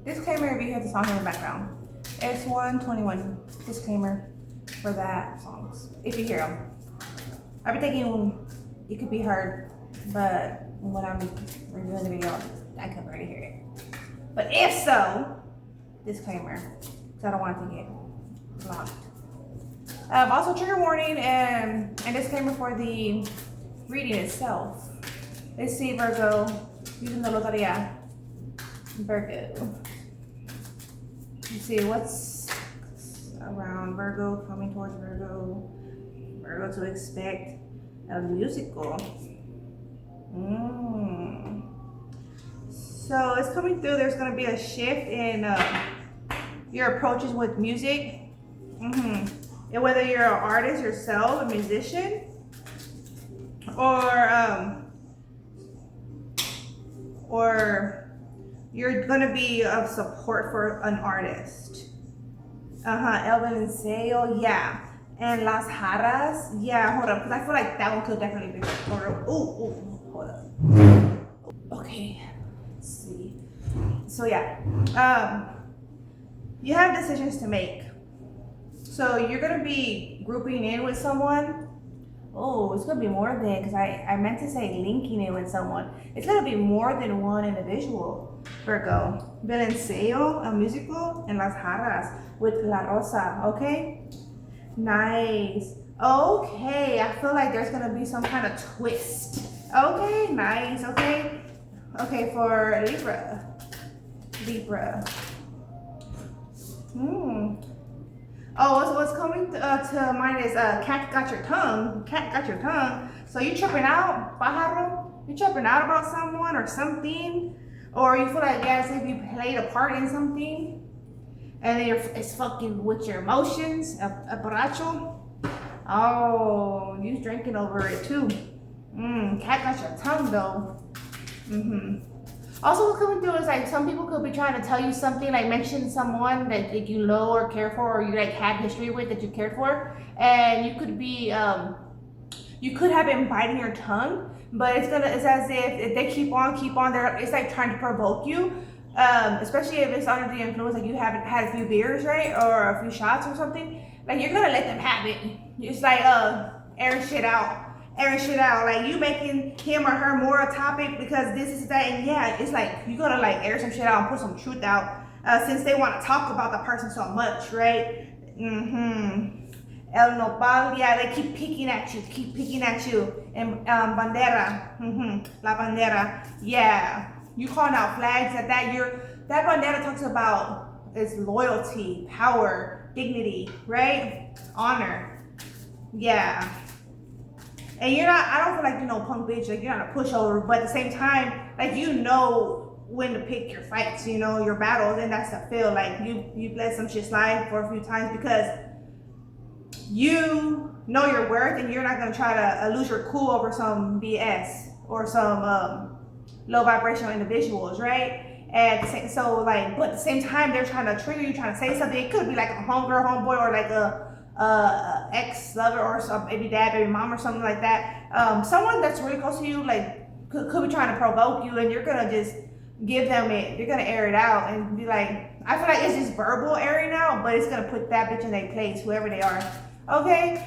Disclaimer if you hear the song in the background. It's 121. Disclaimer for that songs. If you hear them. I've been thinking it could be heard, but when I'm reviewing the video, I can barely hear it. But if so, disclaimer, because I don't want it to get blocked. Also, trigger warning and disclaimer for the reading itself. Let's see, Virgo, using the Loteria. Virgo. Let's see what's around Virgo, coming towards Virgo. Virgo to expect a musical. So it's coming through. There's going to be a shift in your approaches with music. And whether you're an artist yourself, a musician, or you're gonna be of support for an artist. Elvin and Sale, yeah. And Las Jarras, yeah, hold up, because I feel like that one could definitely be for hold up. Okay, let's see. So yeah, you have decisions to make. So you're gonna be grouping in with someone. Oh, it's gonna be more than, because I meant to say linking in with someone. It's gonna be more than one individual, Virgo. Belenceo, a musical, and Las Jarras with La Rosa, okay? Nice. Okay, I feel like there's gonna be some kind of twist. Okay, nice, okay. Okay, for Libra. Oh, what's coming to mind is cat got your tongue. Cat got your tongue. So you tripping out, pájaro? You tripping out about someone or something? Or you feel like, yeah, as if you played a part in something and then it's fucking with your emotions, a borracho. Oh, you drinking over it too. Cat got your tongue though. Also, what's coming through is like some people could be trying to tell you something, like mention someone that like, you know or care for, or you like had history with that you cared for, and you could be, you could have been biting your tongue, but it's as if they keep on, it's like trying to provoke you, especially if it's under the influence, like you haven't had a few beers, right, or a few shots or something, like you're gonna let them have it. It's like airing shit out, like you making him or her more a topic because this is that, and yeah, it's like you gotta like air some shit out and put some truth out, since they want to talk about the person so much, right? El nopal, yeah, they keep picking at you, and bandera, la bandera, yeah, you calling out flags at that. That bandera talks about is loyalty, power, dignity, right? Honor, yeah. And you're not, I don't feel like, punk bitch, like you're not a pushover, but at the same time, like you know when to pick your fights, your battles, and that's the feel. Like you let some shit slide for a few times because you know your worth and you're not gonna try to lose your cool over some BS or some low vibrational individuals, right? And but at the same time, they're trying to trigger you, trying to say something. It could be like a homegirl, homeboy, or like a ex-lover or some baby dad, baby mom or something like that. Someone that's really close to you, like could be trying to provoke you, and you're gonna just give them it. You're gonna air it out and be like, I feel like it's just verbal airing out, but it's gonna put that bitch in their place, whoever they are. Okay,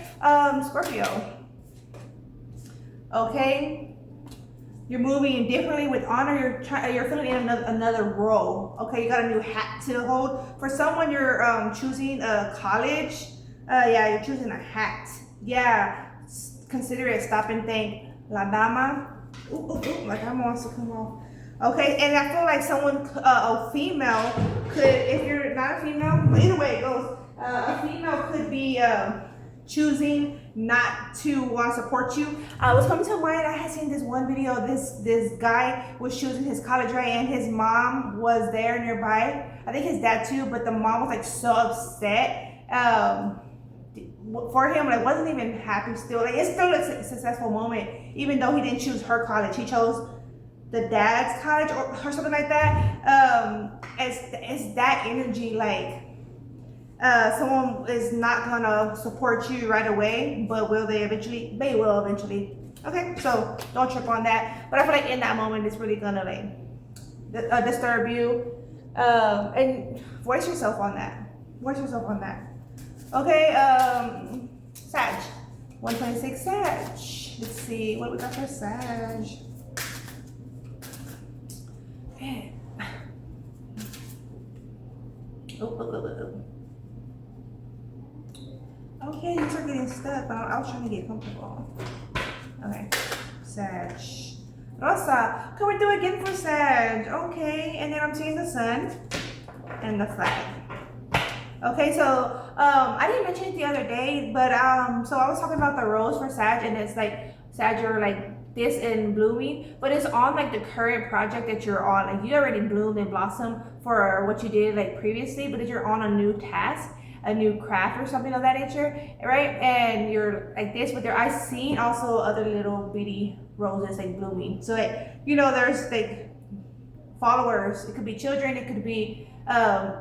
Scorpio. Okay, you're moving differently with honor. You're filling in another role. Okay, you got a new hat to hold. For someone, you're choosing a college. Yeah, you're choosing a hat. Yeah, consider it. Stop and think. La dama. La dama wants to come off. Okay, and I feel like someone, a female, could, if you're not a female, but either way it goes, a female could be choosing not to want to support you. What's coming to mind, I had seen this one video, this guy was choosing his college, right, and his mom was there nearby. I think his dad too, but the mom was like so upset. For him, like wasn't even happy still. Like it's still a successful moment, even though he didn't choose her college. He chose the dad's college or something like that. It's that energy, like someone is not gonna support you right away, but will they eventually? They will eventually. Okay, so don't trip on that. But I feel like in that moment, it's really gonna like disturb you. And voice yourself on that. Voice yourself on that. Okay, Sag. 126 Sag. Let's see what we got for Sag. Man. Oh. Okay, these are getting stuck, but I was trying to get comfortable. Okay, Sag. Rosa, can we do it again for Sag? Okay, and then I'm seeing the sun and the flag. Okay, so I didn't mention it the other day, but so I was talking about the rose for Sag, and it's like Sag, you're like this in blooming, but it's on like the current project that you're on. Like you already bloomed and blossomed for what you did like previously, but if you're on a new task, a new craft or something of that nature, right? And you're like this with your eyes seen also other little bitty roses like blooming. So there's like followers. It could be children. It could be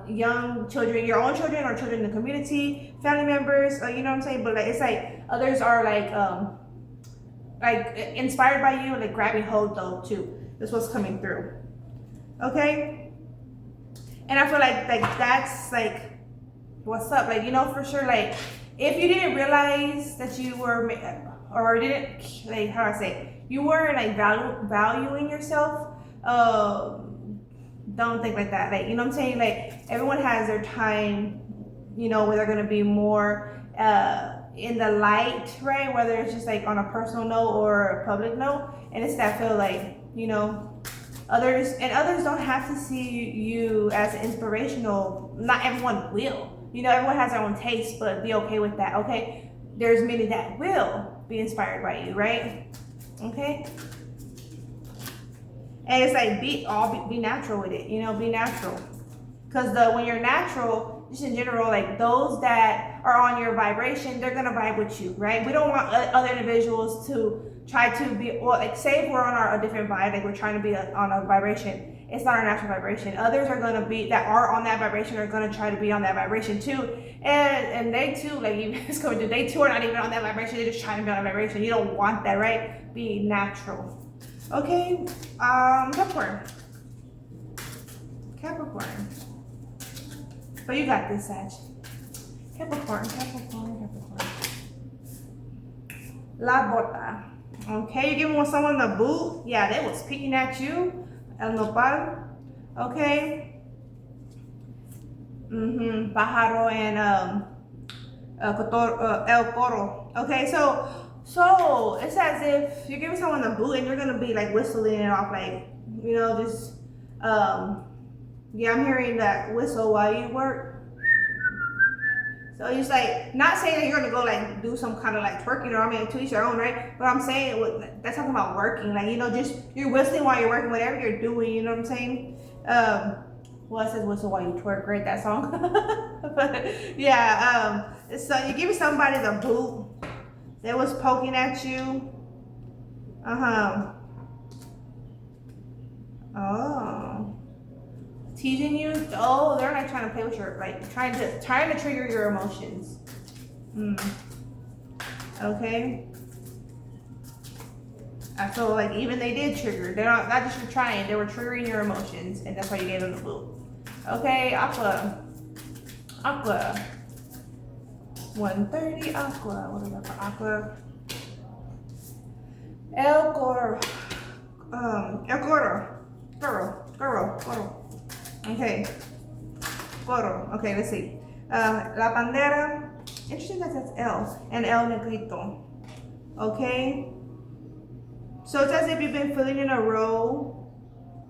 young children, your own children, or children in the community, family members. You know what I'm saying? But like it's like others are like inspired by you, like grabbing hold though too. That's what's coming through. Okay. And I feel like that's like what's up, like for sure, like if you didn't realize that you were or didn't like how I say you weren't like valuing yourself, don't think like that, like what I'm saying, like everyone has their time, where they're gonna be more in the light, right, whether it's just like on a personal note or a public note, and it's that feel like others don't have to see you as inspirational. Not everyone will. Everyone has their own taste, but be okay with that, okay? There's many that will be inspired by you, right? Okay? And it's like be natural with it, be natural. Because when you're natural, just in general, like those that are on your vibration, they're gonna vibe with you, right? We don't want other individuals to try to be, like say if we're on a different vibe, like we're trying to be on a vibration, it's not our natural vibration. Others are gonna be, that are on that vibration, are gonna try to be on that vibration too. And they too, like it's going to, they too are not even on that vibration, they're just trying to be on that vibration. You don't want that, right? Be natural. Okay, Capricorn. But you got this, Sag. Capricorn. La bota. Okay, you're giving someone the boot. Yeah, they was picking at you. El nopal. Okay. Pájaro and el coro. Okay, so it's as if you're giving someone the boot and you're gonna be like whistling it off, like just yeah, I'm hearing that whistle while you work. So it's like, not saying that you're gonna go like do some kind of like twerking, or to each your own, right? But I'm saying that's talking about working, like just you're whistling while you're working, whatever you're doing. You know what I'm saying? Well, it says whistle while you twerk, right? That song. But yeah, so you're giving somebody the boot that was poking at you. Oh. Teasing you? Oh, they're like trying to play with your, like trying to trigger your emotions. Okay. I feel like even they did trigger. They're not just for trying, they were triggering your emotions, and that's why you gave them the boot. Okay, Aqua. 130 Aqua. What is that for Aqua? El Coro. Okay. Coro. Okay, let's see. La Pandera. Interesting that that's L. And El Negrito. Okay. So it's as if you've been filling in a role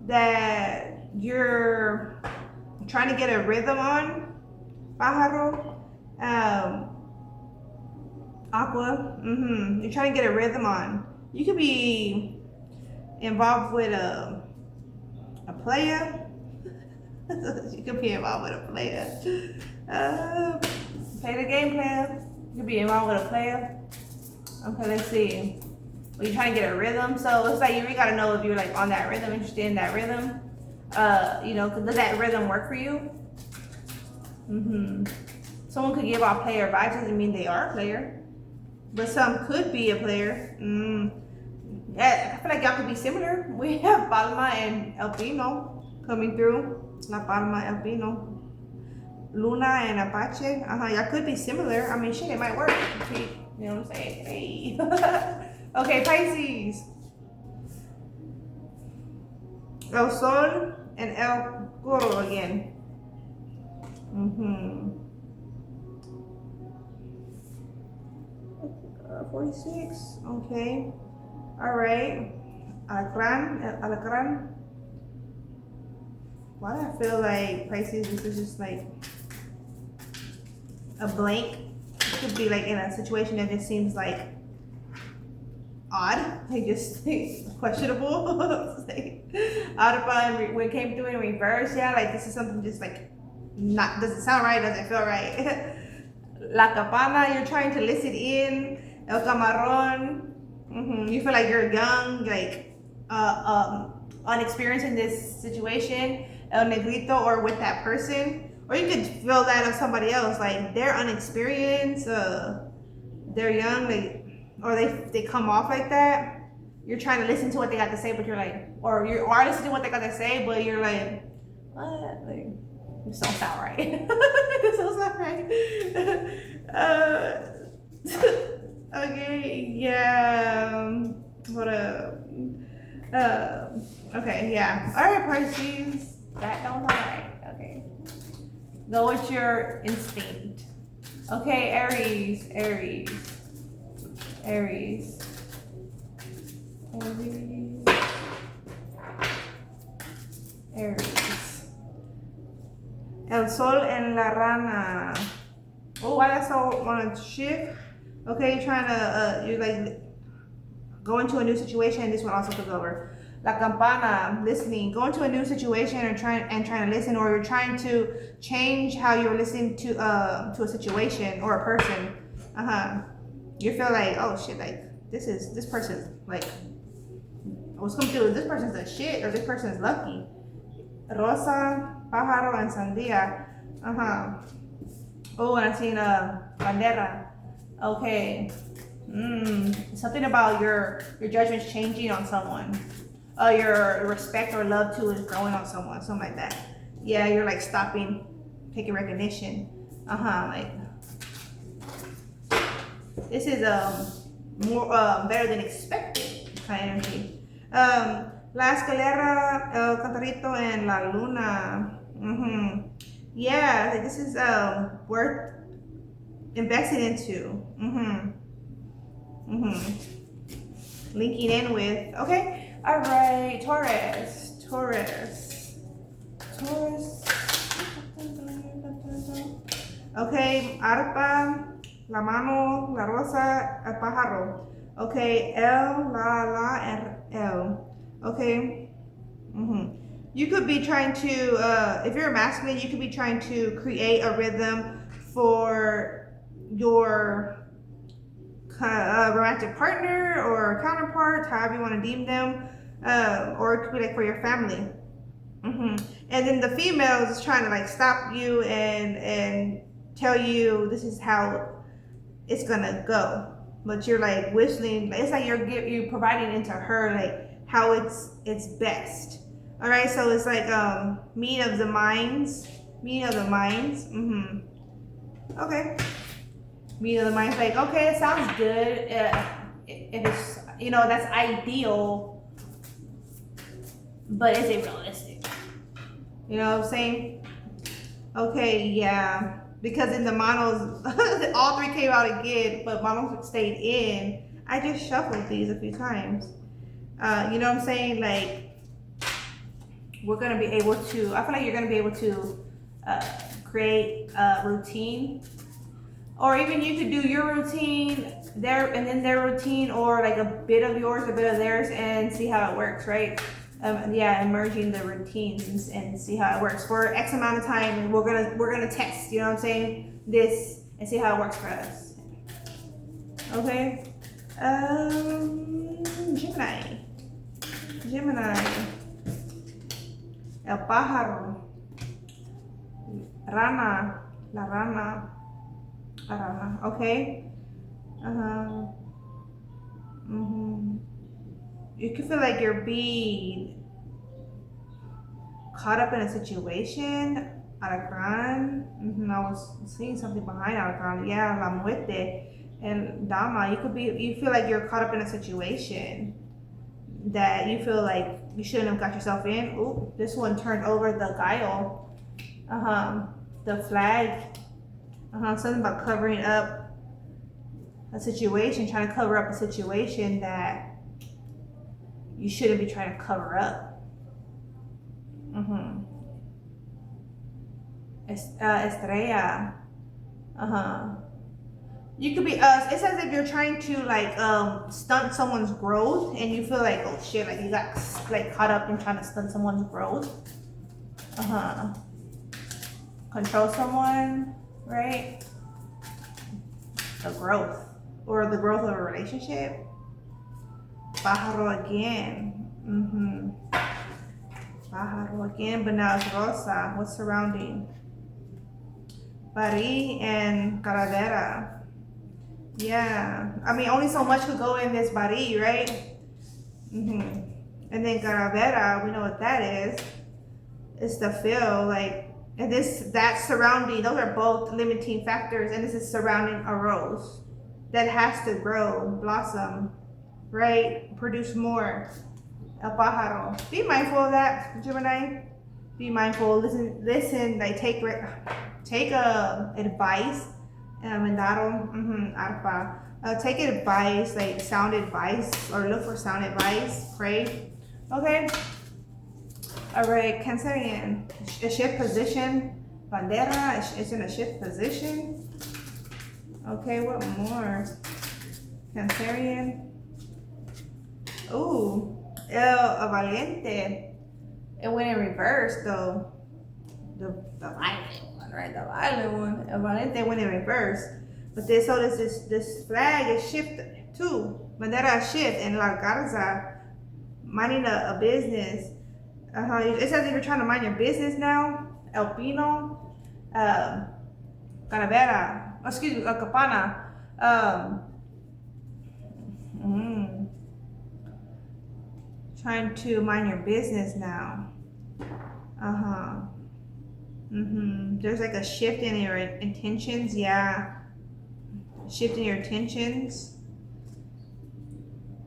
that you're trying to get a rhythm on. Pájaro. Aqua. You're trying to get a rhythm on. You could be involved with a player. You could be involved with a player. Play the game, player. You could be involved with a player. Okay, let's see. Well, you're trying to get a rhythm, so it's like you really gotta know if you're like on that rhythm, interested in that rhythm. Does that rhythm work for you? Someone could give off player vibes, doesn't mean they are a player, but some could be a player. I feel like y'all could be similar. We have Palma and El Pino coming through. La Palma, El Pino. Luna and Apache. Y'all could be similar. I mean, shit, it might work. You know what I'm saying? Hey. Okay, Pisces. El Sol and El Coro again. 46. Okay. All right. Alacran. Why do I feel like Pisces, this is just like a blank? It could be like in a situation that just seems like odd, like just questionable. Like, out of fun when it came through in reverse, yeah, like this is something just like not, doesn't sound right, doesn't feel right. La Capana, you're trying to listen in. El Camarón, you feel like you're young, like unexperienced in this situation. El Negrito, or with that person, or you could feel that of somebody else, like they're unexperienced, they're young, or they come off like that. You're trying to listen to what they got to say, but you're like, or you are listening to what they got to say, but you're like, what? Like, this don't sound right. This don't sound right. Okay, yeah. What up? Okay, yeah. All right, Pisces. That don't sound right. Okay. Go with your instinct. Okay, Aries. Aries. El Sol en la Rana. Oh, why that's so on a shift? Okay, you're trying to, you're like, go into a new situation. This one also took over. La Campana, listening. Go into a new situation and trying to listen, or you're trying to change how you're listening to a situation or a person. You feel like, oh shit, like this person's like, what's coming through? This person's a shit, or this person's lucky. Rosa, pájaro, and sandia. Oh, and I seen bandera. Okay. Something about your judgment's changing on someone. Your respect or love to is growing on someone, something like that. Yeah, you're like stopping, taking recognition. Like this is more better than expected kind of energy. La Escalera, El Cantarito, and La Luna. Yeah, like this is worth investing into. Linking in with. Okay. All right, Taurus. Okay, arpa, la mano, la rosa, el pájaro. Okay, el, la, and el. Okay. You could be trying to, if you're a masculine, you could be trying to create a rhythm for your romantic partner or counterpart, however you want to deem them, or it could be like for your family. And then the females is trying to like stop you and tell you this is how it's gonna go, but you're like whistling. It's like you're providing into her like how it's best. All right, so it's like meeting of the minds. Okay. Meeting of the minds, like, okay, it sounds good. If it's, that's ideal, but is it realistic? You know what I'm saying? Okay, yeah. Because in the monos, all three came out again, but monos stayed in. I just shuffled these a few times. You know what I'm saying? Like, we're gonna be able to, I feel like you're gonna be able to create a routine. Or even you could do your routine there and then their routine, or like a bit of yours, a bit of theirs, and see how it works, right? Merging the routines and see how it works for X amount of time. We're gonna test, you know what I'm saying, this and see how it works for us. Okay. Gemini. El pájaro. Rana. La rana. Okay. You can feel like you're being caught up in a situation. Alacran. I was seeing something behind Alacran. Yeah, La Muerte and Dama. You feel like you're caught up in a situation that you feel like you shouldn't have got yourself in. Ooh, this one turned over the guile. The flag. Something about covering up a situation, trying to cover up a situation that you shouldn't be trying to cover up. Estrella. You could be it's as if you're trying to like stunt someone's growth and you feel like, oh shit, like you got like caught up in trying to stunt someone's growth. Control someone, right? The growth. Or the growth of a relationship. Pájaro again. Pájaro again, but now it's Rosa. What's surrounding? Paris and Calavera. Yeah. I mean, only so much could go in this Paris, right? And then Calavera, we know what that is. It's the feel, like, and that's surrounding, those are both limiting factors, and this is surrounding a rose that has to grow, blossom, right? Produce more. El pájaro. Be mindful of that, Gemini. Be mindful. Listen. Like take advice. Mandaro. Arpa. Take advice, like sound advice, or look for sound advice. Pray. Okay. All right. Cancerian. A shift position. Bandera. It's in a shift position. Okay. What more? Cancerian. Ooh. El Valiente. It went in reverse though. The violent one, right? The violent one. El Valiente went in reverse. But this flag is shifted too. Bandera shift, and La Garza minding a business. It says if you're trying to mind your business now. El Pino. Calavera. Excuse me, El Capana. Trying to mind your business now. There's like a shift in your intentions. Yeah. Shift in your intentions.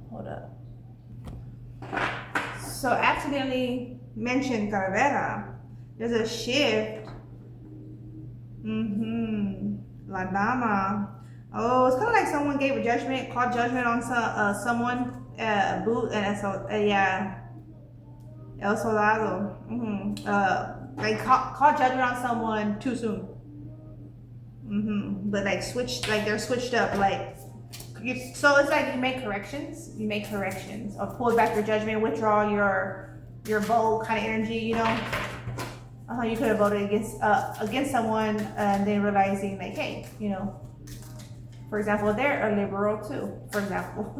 Hold up. So accidentally mentioned Calavera. There's a shift. La Dama. Oh, it's kind of like someone gave a judgment, called judgment on someone. El Soldado. Like caught judgment on someone too soon. But like they're switched up. Like so it's like you make corrections, or pull back your judgment, withdraw your bold kind of energy. You know, you could have voted against someone and then realizing like, hey, you know. For example, they're a liberal too. For example,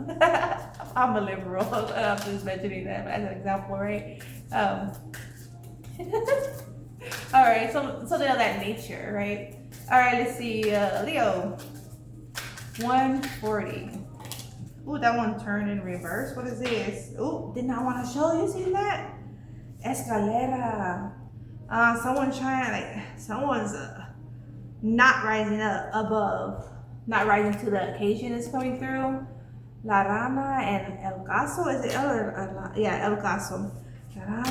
I'm a liberal. I'm just mentioning them as an example, right? All right, so something of that nature, right? All right, let's see. Leo, 140. Ooh, that one turned in reverse. What is this? Ooh, did not want to show you. See that? Escalera. Someone's not rising up above. Not rising to the occasion is coming through. La Rama and El Caso. Is it El Caso. La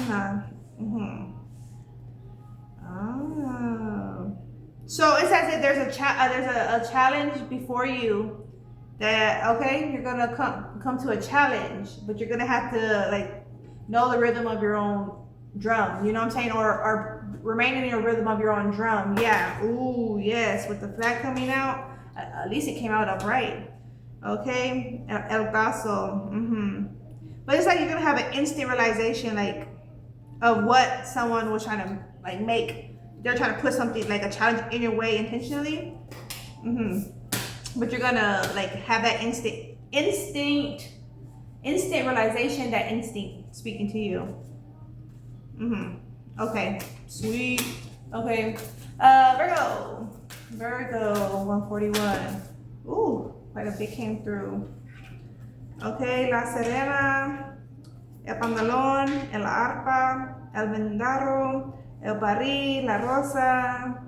Rama. So it says that there's a challenge before you. That okay, you're gonna come to a challenge, but you're gonna have to like know the rhythm of your own drum. You know what I'm saying? Or remain in your rhythm of your own drum. Yeah. Ooh, yes. With the flag coming out. At least it came out upright. Okay, El Paso. But it's like you're gonna have an instant realization, like, of what someone was trying to like make. They're trying to put something like a challenge in your way intentionally. But you're gonna like have that instant realization, that instinct speaking to you. Okay, sweet. Okay, Virgo, 141. Ooh, quite a bit came through. Okay, La Serena, El Pantalón, El Arpa. el Vendaro, el Barril, la Rosa,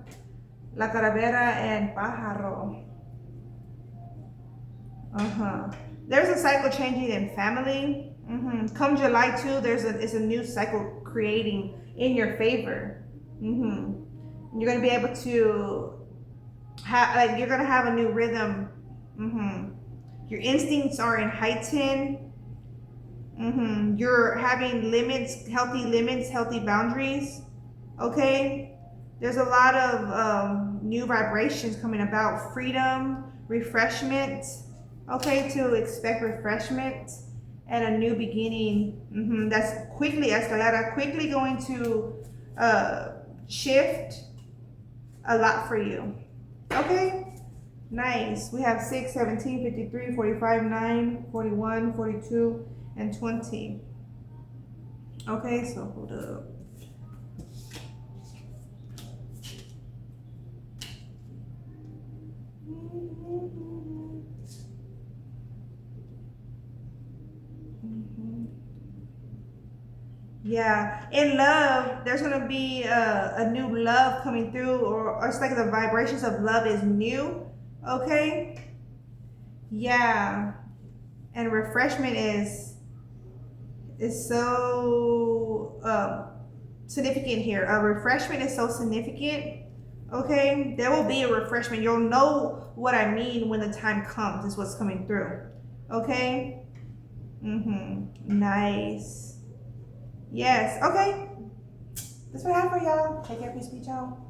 la Calavera, and Pájaro. There's a cycle changing in family. Come July 2, it's a new cycle creating in your favor. You're gonna be able to have, like, you're gonna have a new rhythm. Your instincts are in heightened. You're having limits, healthy boundaries. Okay, there's a lot of new vibrations coming about. Freedom, refreshment. Okay, to expect refreshment and a new beginning. That's quickly escalada, quickly going to shift a lot for you. Okay, nice. We have 6, 17, 53, 45, 9, 41, 42, and 20. Okay, so hold up. Yeah, in love, there's gonna be a new love coming through, or it's like the vibrations of love is new. Okay, yeah, and refreshment is so significant here. A refreshment is so significant. Okay, there will be a refreshment. You'll know what I mean when the time comes. Is what's coming through. Okay. Nice. Yes. Okay. That's what I have for y'all. Take care. Peace. Be y'all.